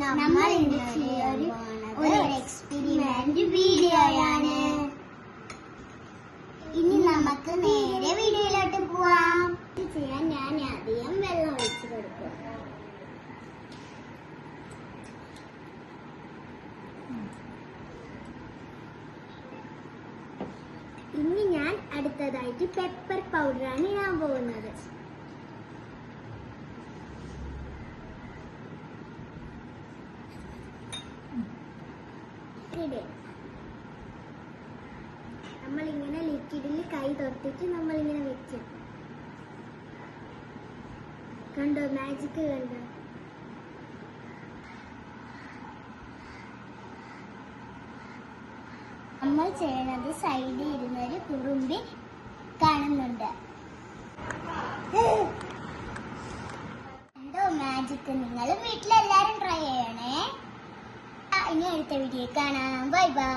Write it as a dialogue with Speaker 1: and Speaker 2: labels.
Speaker 1: നമ്മൾ ഇന്ന് ഒരു എക്സ്പെരിമെന്റ് വീഡിയോയാണ്. ഇനി നമുക്ക് നേരെ വീഡിയോയിലോട്ട് പോവാം. ചെയ്യാൻ ഞാൻ ആദ്യം വെള്ളം ഒഴിച്ചു കൊടുക്കും. ഇനി ഞാൻ അടുത്തതായിട്ട് പെപ്പർ പൗഡറാണ് ഇടാൻ പോകുന്നത്. നമ്മളിങ്ങനെ ലിക്വിഡിൽ കൈ തൊട്ടിട്ട് നമ്മളിങ്ങനെ വെച്ച് കണ്ടോ, മാജിക് കണ്ടോ? നമ്മൾ ചെയ്യണത് സൈഡിൽ ഇരുന്നൊരു കുറുമ്പി കാണുന്നുണ്ട്. എന്തോ മാജിക്. നിങ്ങൾ വീട്ടിലെല്ലാരും ട്രൈ ചെയ്യണേ. ഇനി അടുത്ത വീഡിയോ കാണാം. Bye bye.